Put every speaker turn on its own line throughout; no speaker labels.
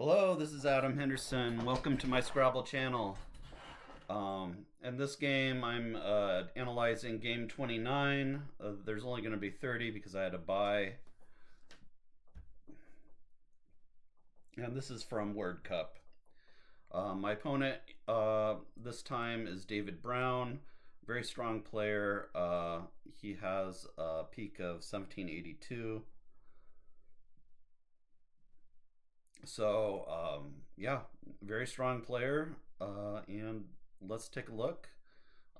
Hello, this is Adam Henderson. Welcome to my Scrabble channel. In this game, I'm analyzing game 29. There's only going to be 30 because I had to buy. And this is from Word Cup. My opponent this time is David Brown. Very strong player. He has a peak of 1782. So, yeah, very strong player. And let's take a look.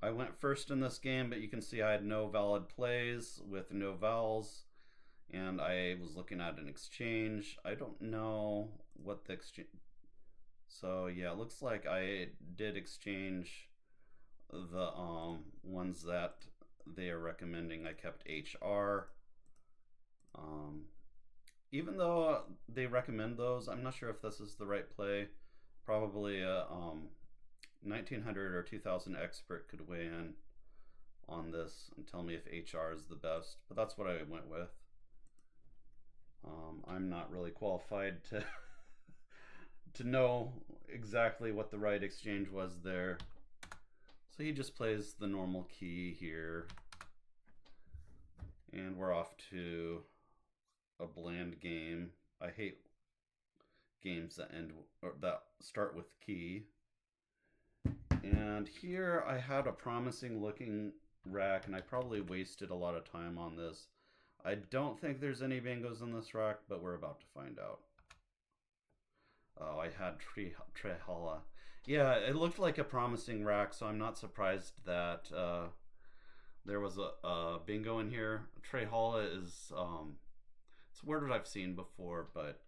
I went first in this game, but you can see I had no valid plays with no vowels. And I was looking at an exchange. I don't know what the exchange. So, yeah, it looks like I did exchange the ones that they are recommending. I kept HR. Um, Even though they recommend those, I'm not sure if this is the right play. Probably a 1900 or 2000 expert could weigh in on this and tell me if HR is the best, but that's what I went with. I'm not really qualified to to know exactly what the right exchange was there. So he just plays the normal key here, and we're off to a bland game. I hate games that end or that start with key. And here I had a promising looking rack, and I probably wasted a lot of time on this. I don't think there's any bingos in this rack, but we're about to find out. Oh, I had Trehala. Yeah, it looked like a promising rack, so I'm not surprised that there was a bingo in here. Trehala is it's a word that I've seen before, but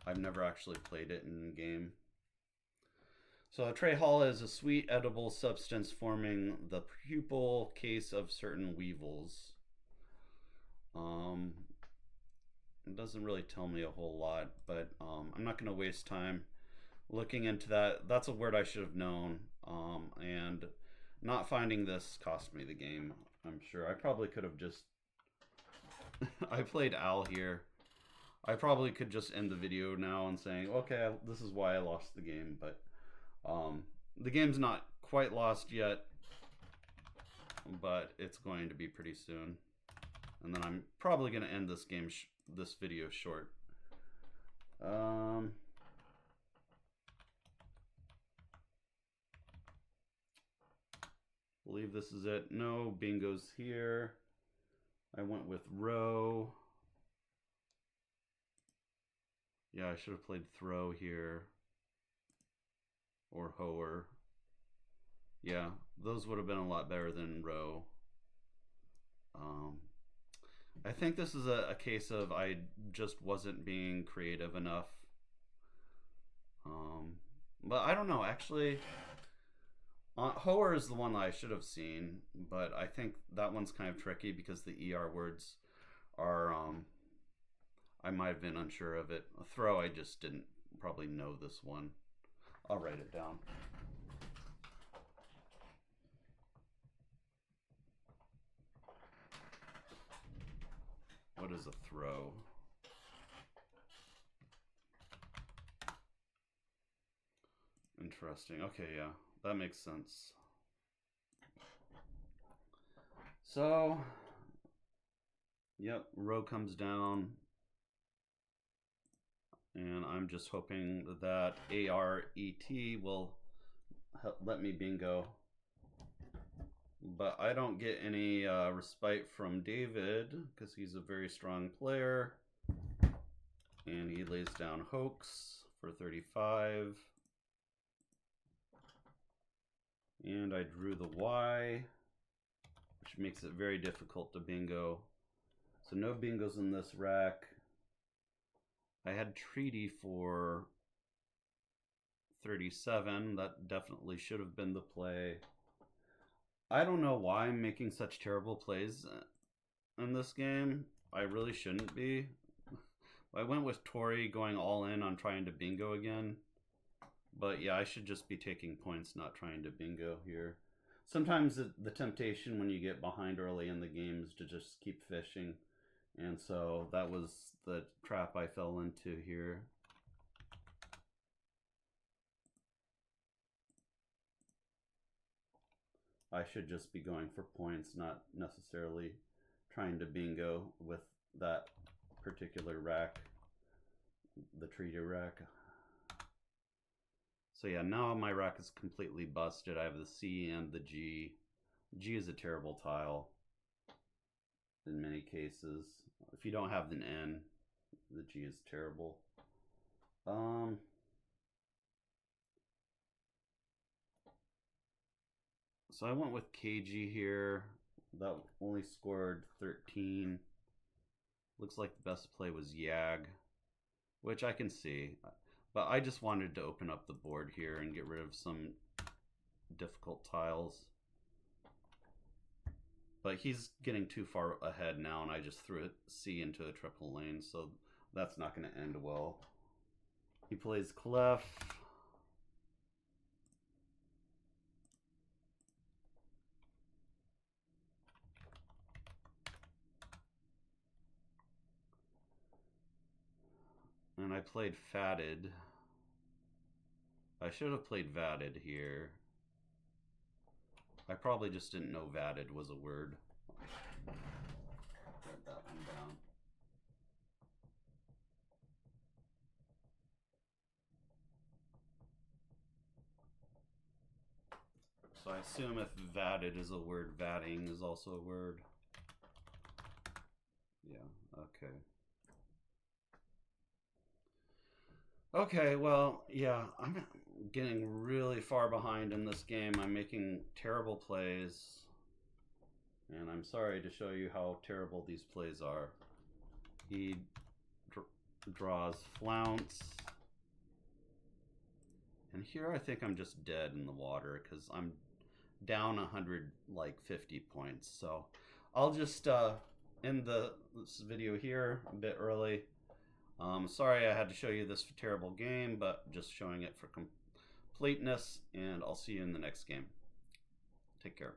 I've never actually played it in game. So a Trehala is a sweet edible substance forming the pupal case of certain weevils. It doesn't really tell me a whole lot, but I'm not going to waste time looking into that. That's a word I should have known, and not finding this cost me the game. I'm sure I probably could have just I played Al here. I probably could just end the video now and saying, okay, this is why I lost the game, but the game's not quite lost yet, but it's going to be pretty soon. And then I'm probably going to end this game, this video short. Believe this is it. No bingos here. I went with row. Yeah, I should have played throw here. Or hoer. Yeah, those would have been a lot better than row. I think this is a case of I just wasn't being creative enough. But I don't know, actually. Hoer is the one that I should have seen, but I think that one's kind of tricky because the ER words are, I might have been unsure of it. A throw, I just didn't probably know this one. I'll write it down. What is a throw? Interesting. Okay, yeah, that makes sense. So, yep, row comes down. And I'm just hoping that ARET will let me bingo. But I don't get any respite from David because he's a very strong player. And he lays down hoax for 35. And I drew the Y, which makes it very difficult to bingo. So no bingos in this rack. I had treaty for 37. That definitely should have been the play. I don't know why I'm making such terrible plays in this game. I really shouldn't be. I went with Tori going all in on trying to bingo again. But yeah, I should just be taking points, not trying to bingo here. Sometimes the temptation when you get behind early in the game is to just keep fishing. And so that was the trap I fell into here. I should just be going for points, not necessarily trying to bingo with that particular rack, the treater rack. So yeah, now my rack is completely busted. I have the C and the G. G is a terrible tile in many cases. If you don't have an N, the G is terrible. So I went with KG here. That only scored 13. Looks like the best play was Yag, which I can see. But I just wanted to open up the board here and get rid of some difficult tiles. But he's getting too far ahead now, and I just threw a C into a triple lane, so that's not going to end well. He plays Clef. And I played Fatted. I should have played Vatted here. I probably just didn't know Vatted was a word. Write that one down. So I assume if vatted is a word, vatting is also a word. Yeah, okay. Okay, well, yeah, I'm getting really far behind in this game. I'm making terrible plays. And I'm sorry to show you how terrible these plays are. He draws flounce. And here I think I'm just dead in the water because I'm down 150 points. So I'll just end this video here a bit early. Sorry I had to show you this terrible game, but just showing it for completeness, and I'll see you in the next game. Take care.